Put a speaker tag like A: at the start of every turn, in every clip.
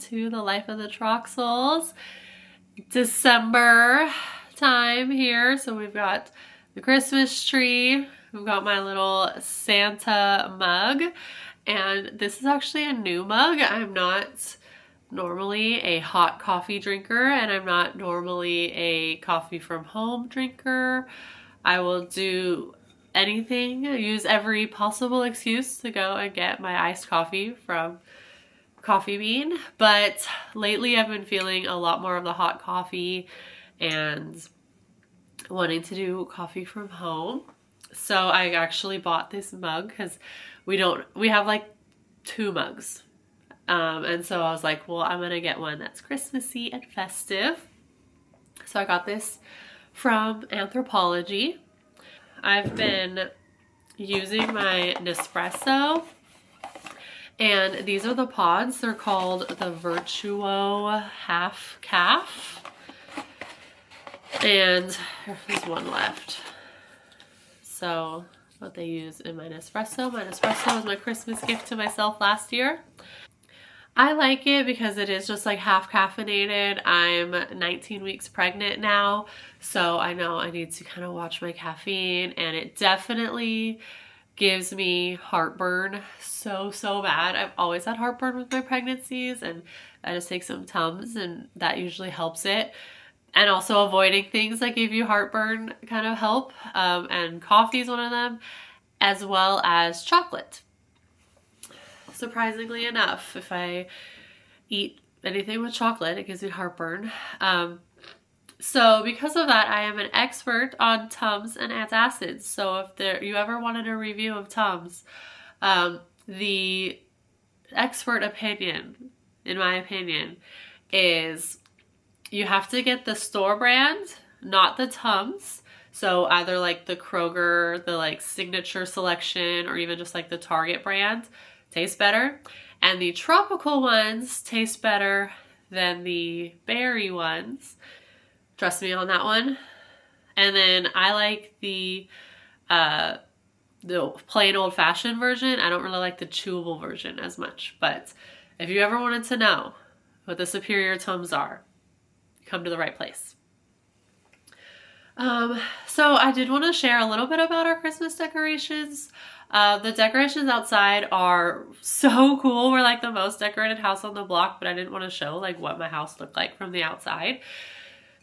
A: to the life of the Troxels. December time here, so we've got the Christmas tree, we've got my little Santa mug, and this is actually a new mug. I'm not normally a hot coffee drinker, and I'm not normally a coffee from home drinker. I will do anything, use every possible excuse to go and get my iced coffee from Coffee Bean, but lately I've been feeling a lot more of the hot coffee and wanting to do coffee from home. So I actually bought this mug because we have like 2 mugs. And so I was like, well, I'm gonna get one that's Christmassy and festive. So I got this from Anthropology. I've been using my Nespresso, and these are the pods. They're called the Virtuo Half Calf. And there's one left. So what they use in my Nespresso. My Nespresso was my Christmas gift to myself last year. I like it because it is just like half caffeinated. I'm 19 weeks pregnant now, so I know I need to kind of watch my caffeine, and it definitely gives me heartburn so bad. I've always had heartburn with my pregnancies, and I just take some Tums and that usually helps it. And also avoiding things that give you heartburn kind of help, and coffee is one of them, as well as chocolate. Surprisingly enough, if I eat anything with chocolate, it gives me heartburn. So because of that, I am an expert on Tums and antacids. So if you ever wanted a review of Tums, the expert opinion, in my opinion, is you have to get the store brand, not the Tums. So either like the Kroger, the like Signature Selection, or even just like the Target brand. Taste better. And the tropical ones taste better than the berry ones. Trust me on that one. And then I like the plain old-fashioned version. I don't really like the chewable version as much. But if you ever wanted to know what the superior Tums are, come to the right place. So I did want to share a little bit about our Christmas decorations. The decorations outside are so cool. We're like the most decorated house on the block, but I didn't want to show like what my house looked like from the outside.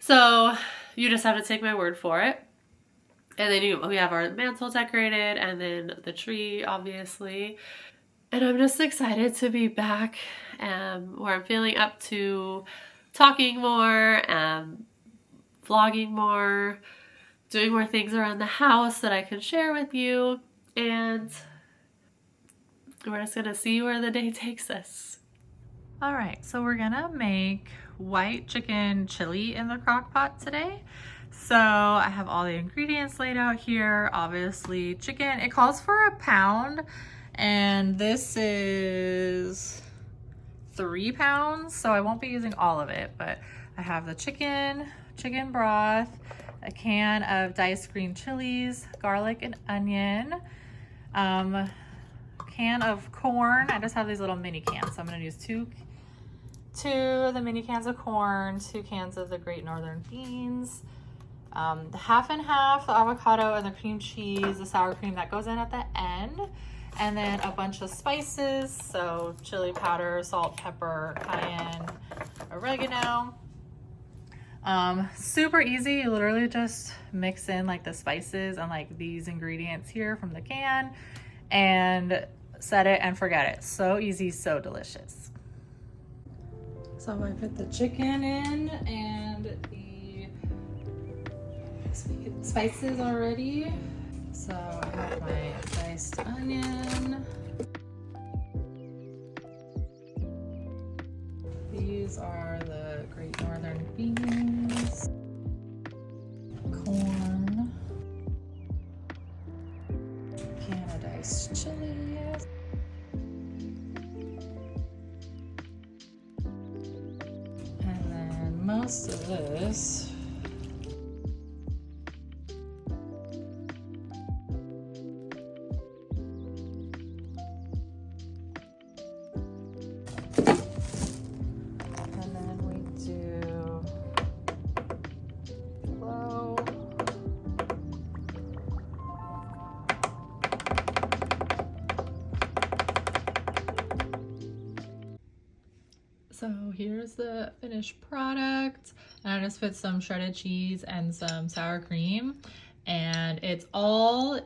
A: So you just have to take my word for it. And then we have our mantle decorated, and then the tree, obviously. And I'm just excited to be back where I'm feeling up to talking more, vlogging more, doing more things around the house that I can share with you. And we're just gonna see where the day takes us.
B: All right, so we're gonna make white chicken chili in the crock pot today. So I have all the ingredients laid out here. Obviously chicken, it calls for a pound, and this is 3 pounds, so I won't be using all of it, but I have the chicken broth, a can of diced green chilies, garlic and onion, can of corn. I just have these little mini cans, so I'm going to use two of the mini cans of corn, 2 cans of the Great Northern beans, the half and half, the avocado and the cream cheese, the sour cream that goes in at the end, and then a bunch of spices, so chili powder, salt, pepper, cayenne, oregano. Super easy. You literally just mix in like the spices and like these ingredients here from the can and set it and forget it. So easy, so delicious. So I put the chicken in and the spices already. So I have my diced onion. These are the Great Northern beans, corn, can of diced chilies, and then most of this So here's the finished product. And I just put some shredded cheese and some sour cream. And it's all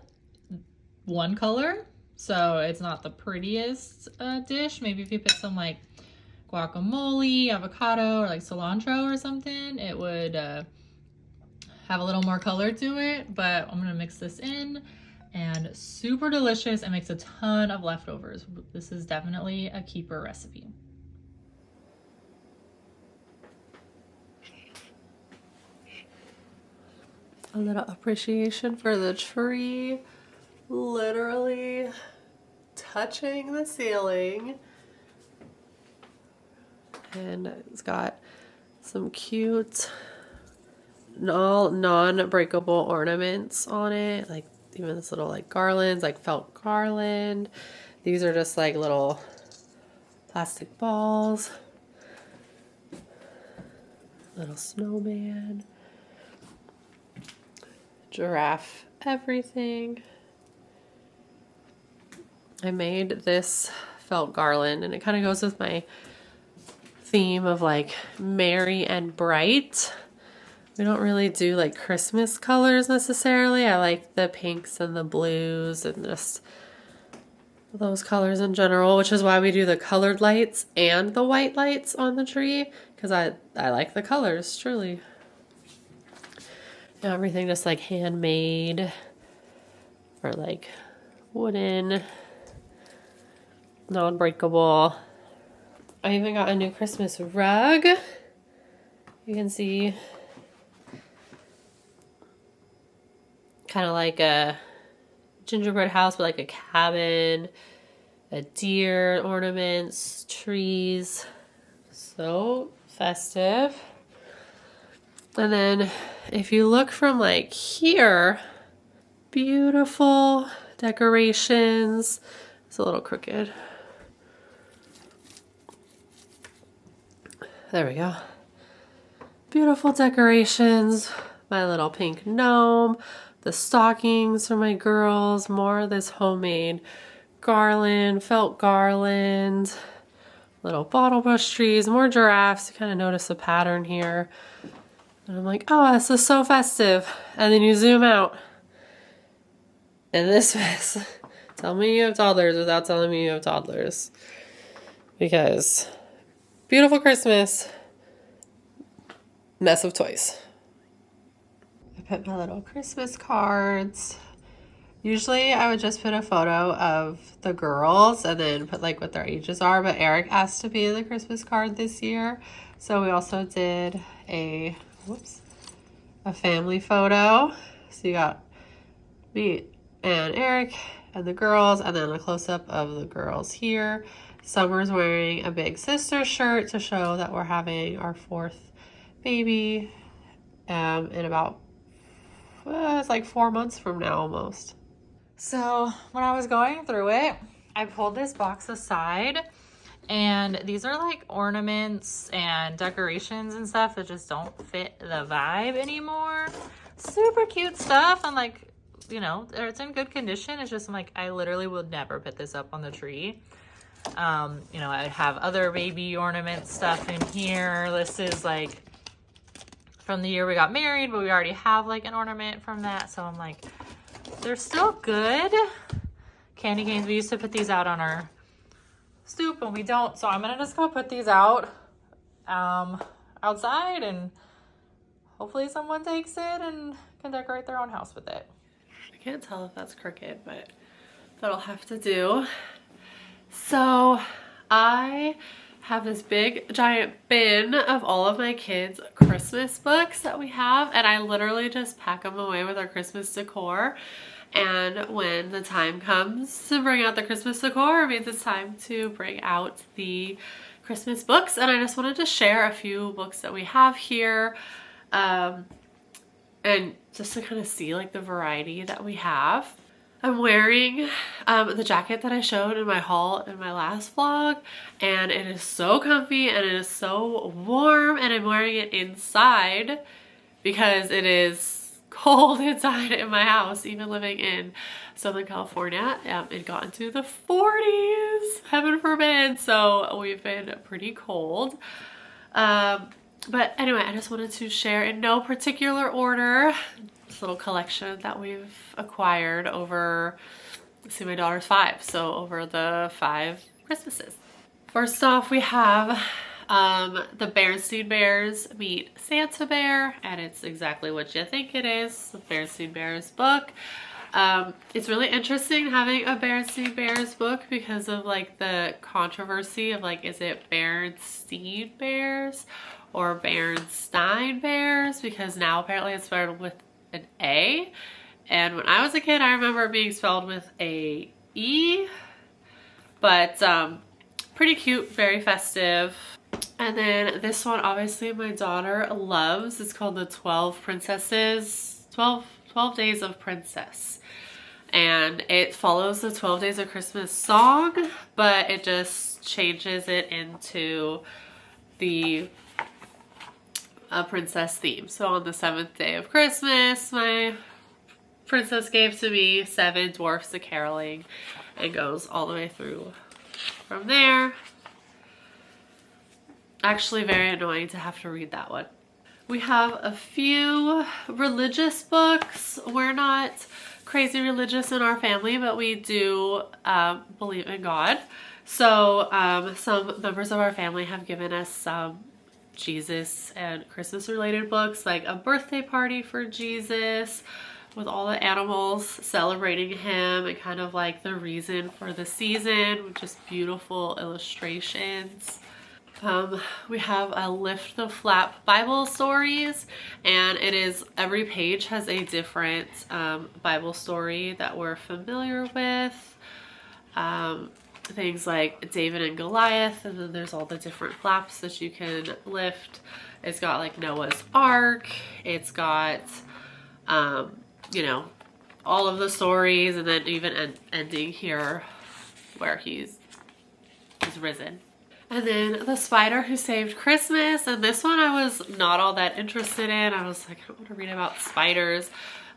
B: one color. So it's not the prettiest dish. Maybe if you put some like guacamole, avocado, or like cilantro or something, it would have a little more color to it. But I'm gonna mix this in, and super delicious and makes a ton of leftovers. This is definitely a keeper recipe.
A: A little appreciation for the tree, literally touching the ceiling. And it's got some cute, all non-breakable ornaments on it, like even this little like garlands, like felt garland. These are just like little plastic balls. Little snowman. Giraffe everything. I made this felt garland, and it kind of goes with my theme of like merry and bright. We don't really do like Christmas colors necessarily. I like the pinks and the blues and just those colors in general, which is why we do the colored lights and the white lights on the tree, because I like the colors, truly. Everything just like handmade or like wooden, non-breakable. I even got a new Christmas rug. You can see kind of like a gingerbread house with like a cabin, a deer, ornaments, trees. So festive. And then if you look from like here, beautiful decorations. It's a little crooked. There we go. Beautiful decorations. My little pink gnome. The stockings for my girls. More of this homemade garland, felt garland. Little bottle brush trees. More giraffes. You kind of notice a pattern here. And I'm like, oh, this is so festive. And then you zoom out. And this mess. Tell me you have toddlers without telling me you have toddlers. Because beautiful Christmas. Mess of toys. I put my little Christmas cards. Usually I would just put a photo of the girls and then put like what their ages are. But Eric asked to be in the Christmas card this year. So we also did a family photo. So you got me and Eric and the girls, and then a close-up of the girls here. Summer's wearing a big sister shirt to show that we're having our 4th baby in about it's like 4 months from now almost.
B: So when I was going through it, I pulled this box aside, and these are like ornaments and decorations and stuff that just don't fit the vibe anymore. Super cute stuff, and like, you know, it's in good condition. It's just like, I literally would never put this up on the tree. You know, I have other baby ornament stuff in here. This is like from the year we got married, but we already have like an ornament from that. So I'm like, they're still good. Candy canes, we used to put these out on our stoop, and we don't. So I'm gonna just go put these out outside, and hopefully someone takes it and can decorate their own house with it.
A: I can't tell if that's crooked, but that'll have to do. So I have this big giant bin of all of my kids' Christmas books that we have, and I literally just pack them away with our Christmas decor. And when the time comes to bring out the Christmas decor, it means it's time to bring out the Christmas books. And I just wanted to share a few books that we have here, and just to kind of see like the variety that we have. I'm wearing the jacket that I showed in my haul in my last vlog, and it is so comfy and it is so warm, and I'm wearing it inside because it is cold inside in my house, even living in Southern California. It got into the 40s, heaven forbid. So we've been pretty cold. But anyway, I just wanted to share in no particular order this little collection that we've acquired over, see, my daughter's 5, so over the 5 Christmases. First off, we have the Berenstain Bears meet Santa Bear, and it's exactly what you think it is, the Berenstain Bears book. It's really interesting having a Berenstain Bears book because of like the controversy of like, is it Berenstain Bears or Berenstain Bears? Because now apparently it's spelled with an A, and when I was a kid I remember it being spelled with a E, but pretty cute, very festive. And then this one, obviously my daughter loves. It's called the 12 Days of Princess. And it follows the 12 Days of Christmas song, but it just changes it into the princess theme. So on the 7th day of Christmas, my princess gave to me 7 dwarfs a caroling, and goes all the way through from there. Actually very annoying to have to read that one. We have a few religious books. We're not crazy religious in our family, but we do believe in God. So some members of our family have given us some Jesus and Christmas related books, like A Birthday Party for Jesus, with all the animals celebrating him and kind of like the reason for the season, with just beautiful illustrations. We have a Lift the Flap Bible stories, and it is, every page has a different Bible story that we're familiar with. Things like David and Goliath, and then there's all the different flaps that you can lift. It's got like Noah's Ark. It's got, you know, all of the stories, and then even ending here where he's risen. And then The Spider Who Saved Christmas, and this one I was not all that interested in. I was like, I don't want to read about spiders,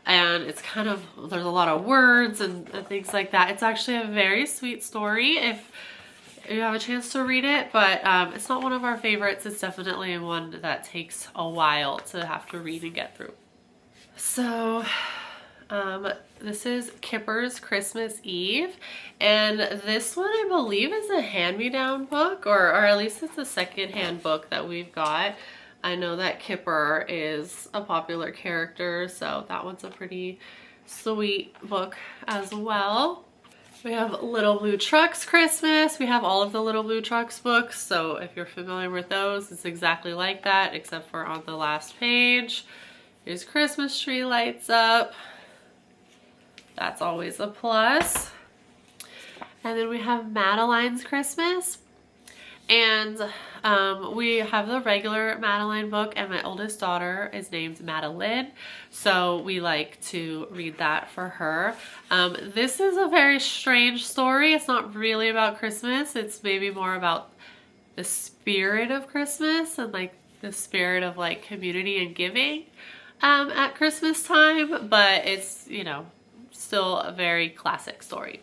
A: and it's kind of, there's a lot of words and things like that. It's actually a very sweet story if you have a chance to read it, but it's not one of our favorites. It's definitely one that takes a while to have to read and get through. So this is Kipper's Christmas Eve, and this one I believe is a hand-me-down book, or at least it's a second-hand book that we've got. I know that Kipper is a popular character, so that one's a pretty sweet book as well. We have Little Blue Trucks Christmas. We have all of the Little Blue Trucks books, so if you're familiar with those, it's exactly like that, except for on the last page, his Christmas tree lights up. That's always a plus. And then we have Madeline's Christmas. And we have the regular Madeline book, and my oldest daughter is named Madeline, so we like to read that for her. This is a very strange story. It's not really about Christmas. It's maybe more about the spirit of Christmas and like the spirit of like community and giving at Christmas time, but it's, you know, still a very classic story.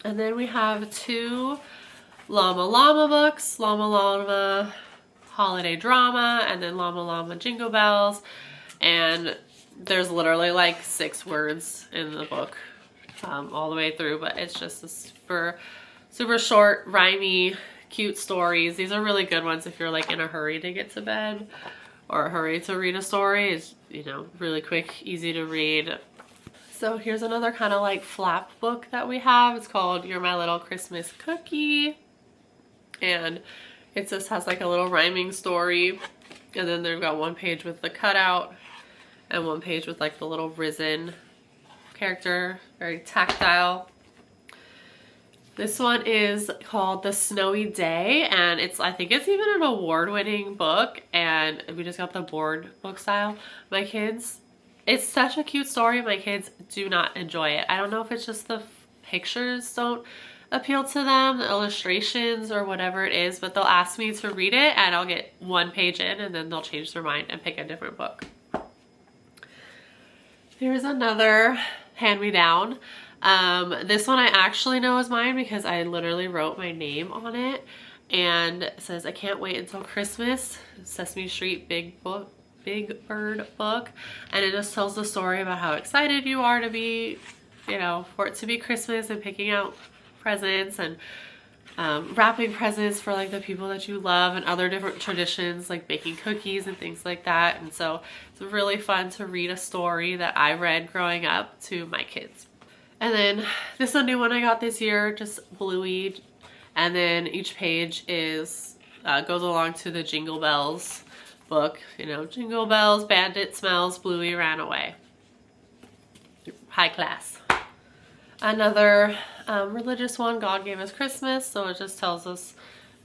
A: And then we have 2 Llama Llama books, Llama Llama Holiday Drama, and then Llama Llama Jingle Bells. And there's literally like 6 words in the book all the way through, but it's just a super short, rhymey, cute stories. These are really good ones if you're like in a hurry to get to bed or a hurry to read a story. It's, you know, really quick, easy to read. So here's another kind of like flap book that we have. It's called You're My Little Christmas Cookie. And it just has like a little rhyming story. And then they've got 1 page with the cutout and 1 page with like the little risen character. Very tactile. This one is called The Snowy Day, and I think it's even an award-winning book, and we just got the board book style. My kids, it's such a cute story. My kids do not enjoy it. I don't know if it's just the pictures don't appeal to them, the illustrations or whatever it is, but they'll ask me to read it and I'll get 1 page in and then they'll change their mind and pick a different book. Here's another hand-me-down. This one I actually know is mine because I literally wrote my name on it, and it says, "I can't wait until Christmas." Sesame Street Big Bird book, and it just tells the story about how excited you are to be, you know, for it to be Christmas and picking out presents and wrapping presents for like the people that you love, and other different traditions like baking cookies and things like that. And so it's really fun to read a story that I read growing up to my kids. And then this is a new one I got this year, just bluey, and then each page is goes along to the Jingle Bells book. You know, Jingle Bells, Bandit Smells, Bluey Ran Away. High class. Another religious one, God Gave Us Christmas. So it just tells us,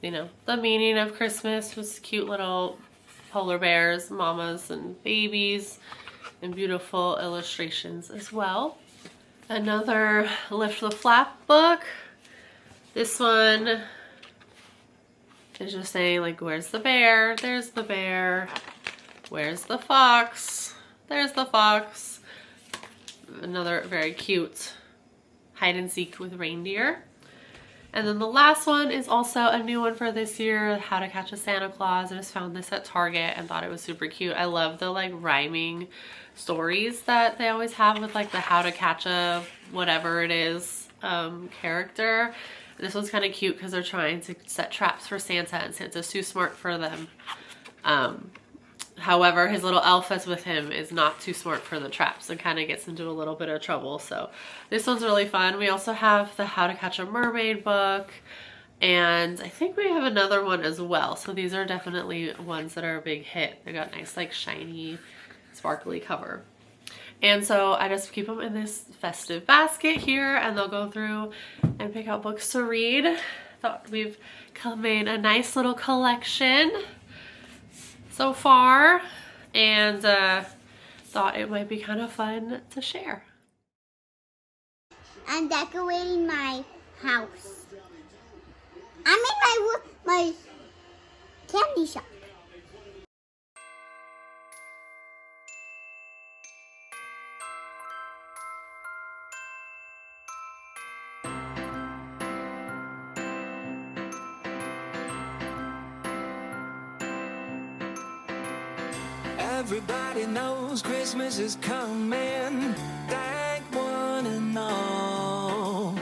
A: you know, the meaning of Christmas with cute little polar bears, mamas and babies, and beautiful illustrations as well. Another Lift the Flap book. This one is just saying like, where's the bear? There's the bear. Where's the fox? There's the fox. Another very cute hide and seek with reindeer. And then the last one is also a new one for this year, How to Catch a Santa Claus. I just found this at Target and thought it was super cute. I love the like rhyming stories that they always have with like the how to catch a whatever it is character. This one's kind of cute because they're trying to set traps for Santa, and Santa's too smart for them. However, his little elf that's with him is not too smart for the traps and kind of gets into a little bit of trouble. So this one's really fun. We also have the How to Catch a Mermaid book, and I think we have another one as well. So these are definitely ones that are a big hit. They got nice like shiny, sparkly cover. And so I just keep them in this festive basket here, and they'll go through and pick out books to read. Thought we've made a nice little collection so far, and thought it might be kind of fun to share.
C: I'm decorating my house. I'm in my candy shop.
D: Everybody knows Christmas is coming. Thank one and all.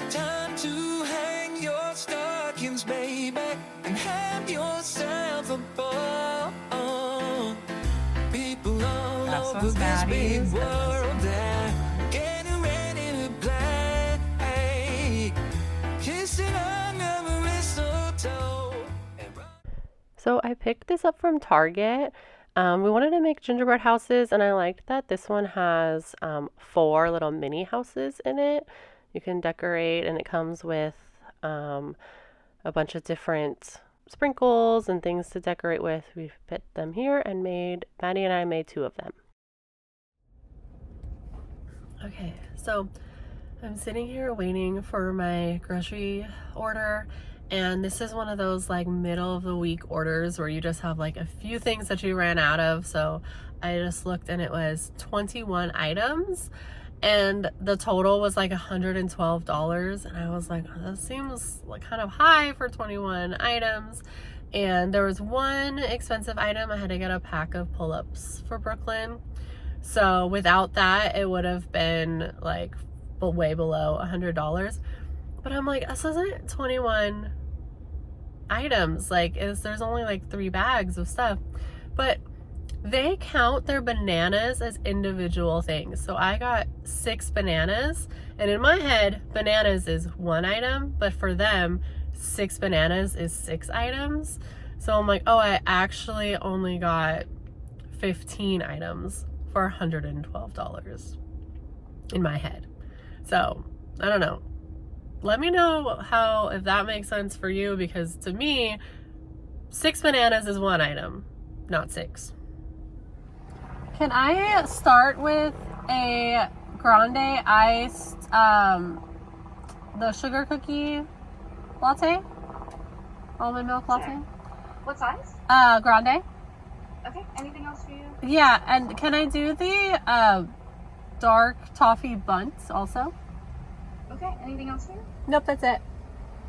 D: Time to hang your stockings, baby, and have yourself a ball. People all over this big world, they're getting ready to play. Kissing under mistletoe.
A: So I picked this up from Target. We wanted to make gingerbread houses, and I liked that this one has 4 little mini houses in it. You can decorate, and it comes with a bunch of different sprinkles and things to decorate with. We've put them here and Maddie and I made 2 of them. Okay, so I'm sitting here waiting for my grocery order. And this is one of those like middle of the week orders where you just have like a few things that you ran out of. So I just looked and it was 21 items, and the total was like $112. And I was like, oh, that seems like kind of high for 21 items. And there was one expensive item. I had to get a pack of pull-ups for Brooklyn. So without that, it would have been like way below $100. But I'm like, this isn't 21 items. Like, there's only like 3 bags of stuff. But they count their bananas as individual things. So I got 6 bananas, and in my head, bananas is 1 item, but for them, 6 bananas is 6 items. So I'm like, oh, I actually only got 15 items for $112 in my head. So I don't know. Let me know if that makes sense for you, because to me, 6 bananas is 1 item, not 6. Can I start with a grande iced, the sugar cookie latte? Almond milk latte?
E: What size?
A: Grande.
E: Okay, anything else for you?
A: Yeah, and can I do the dark toffee bunts also.
E: Okay, anything else here?
A: Nope, that's it.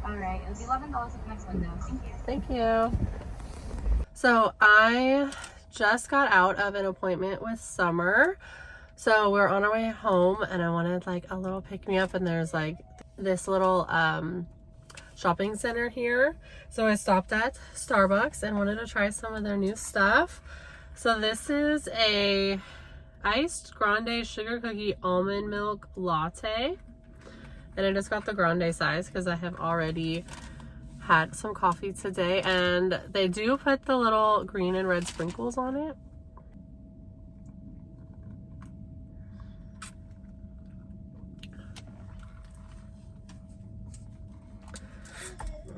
E: All right, it'll be $11 at the next window. Thank you.
A: Thank you. So I just got out of an appointment with Summer. So we're on our way home and I wanted like a little pick-me-up, and there's like this little shopping center here. So I stopped at Starbucks and wanted to try some of their new stuff. So this is a iced grande sugar cookie almond milk latte. And I just got the grande size because I have already had some coffee today, and they do put the little green and red sprinkles on it.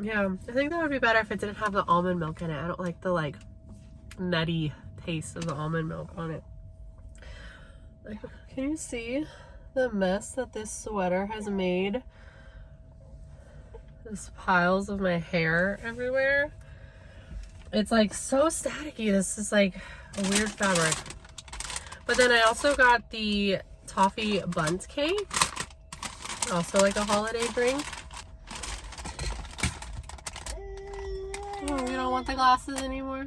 A: Yeah, I think that would be better if it didn't have the almond milk in it. I don't like the like nutty taste of the almond milk on it. Like, can you see the mess that this sweater has made? There's piles of my hair everywhere. It's like so staticky. This is like a weird fabric. But then I also got the toffee bunt cake, also like a holiday drink. Oh, you don't want the glasses anymore?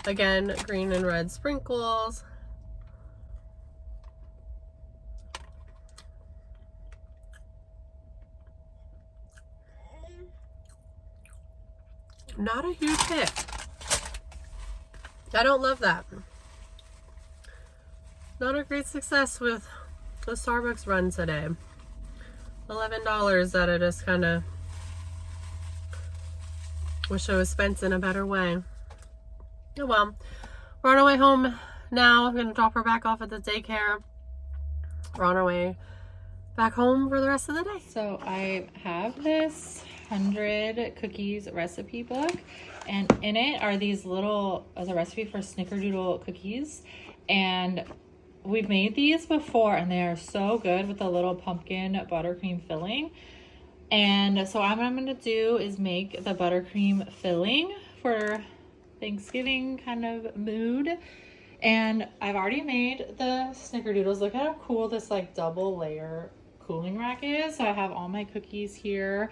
A: Again, green and red sprinkles. Not a huge hit. I don't love that. Not a great success with the Starbucks run today. $11 that I just kind of wish I was spent in a better way. Oh well. We're on our way home now. I'm going to drop her back off at the daycare. We're on our way back home for the rest of the day. So I have this 100 cookies recipe book, and in it are these little, as a recipe for snickerdoodle cookies, and we've made these before and they are so good with the little pumpkin buttercream filling. And so what I'm going to do is make the buttercream filling for Thanksgiving kind of mood. And I've already made the snickerdoodles. Look at how cool this like double layer cooling rack is. So I have all my cookies here.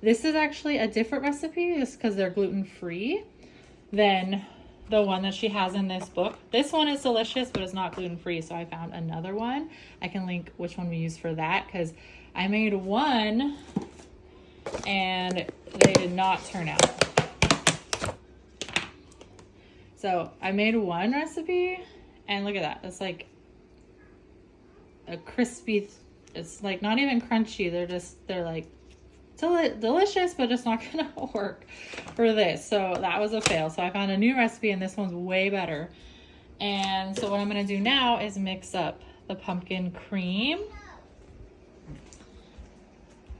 A: This is actually a different recipe just because they're gluten-free than the one that she has in this book. This one is delicious, but it's not gluten-free. So I found another one. I can link which one we use for that because I made one and they did not turn out. So I made one recipe and look at that. It's like a crispy, it's like not even crunchy. They're like delicious, but just not gonna work for this. So that was a fail. So I found a new recipe and this one's way better. And so what I'm gonna do now is mix up the pumpkin cream.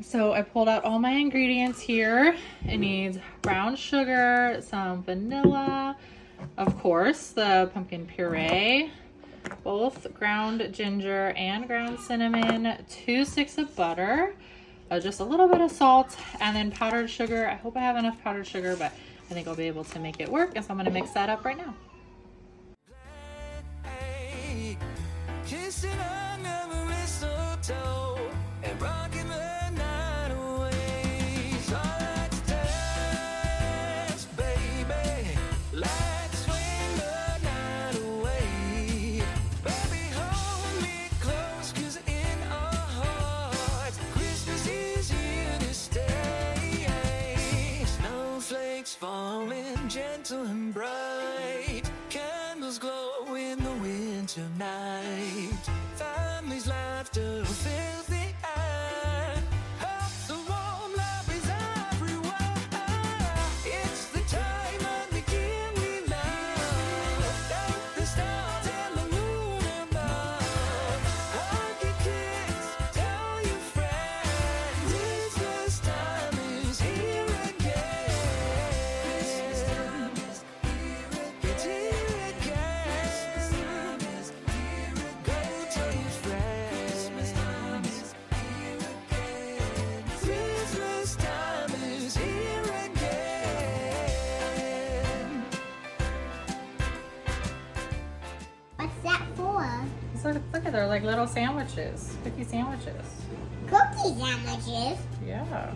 A: So I pulled out all my ingredients here. It needs brown sugar, some vanilla, of course, the pumpkin puree, both ground ginger and ground cinnamon, 2 sticks of butter, just a little bit of salt, and then powdered sugar. I hope I have enough powdered sugar, but I think I'll be able to make it work. And so I'm going to mix that up right now.
D: Kissing under the mistletoe and rocking the night away. So let's dance, baby. Let's swing the night away. Baby, hold me close, 'cause in our hearts, Christmas is here to stay. Snowflakes falling gentle and bright. Candles glow in the winter night. Families' laughter fills the air. Hearts are warm, love is everywhere. It's the time of the year we love. Thank the stars and the moon above. Hug your kids, tell your friends. Christmas time is here again. Christmas time is here again. It's here again. Christmas time is here again. Go tell your friends. Christmas time is
B: Look at they're like little sandwiches, cookie sandwiches.
C: Cookie sandwiches.
B: Yeah.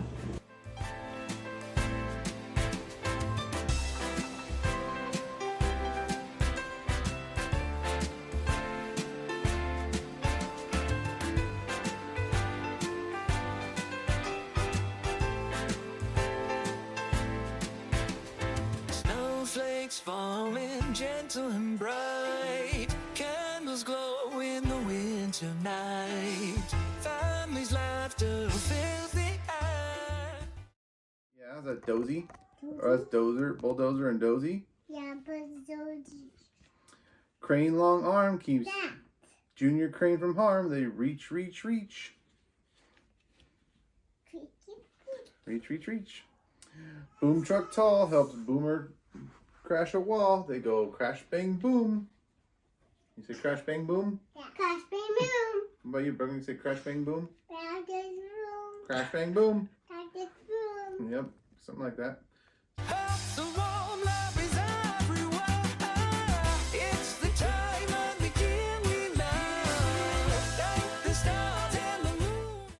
D: Snowflakes falling gentle and bright. Candles glow in the winter night. Families' laughter fills the air.
F: Yeah, is that Dozy? Or that's Dozer, Bulldozer and Dozy.
C: Yeah, but those
F: Crane long arm keeps
C: that.
F: Junior Crane from harm. They reach, reach, reach. Reach, reach, reach. Boom truck tall helps Boomer crash a wall. They go crash, bang, boom. You say crash, bang, boom?
C: Yeah. Crash, bang, boom.
F: What about you, Brooklyn? You say crash, bang, boom?
C: Crash, bang, boom.
F: Crash, bang, boom.
C: Crash, bang, boom.
F: Yep, something like that.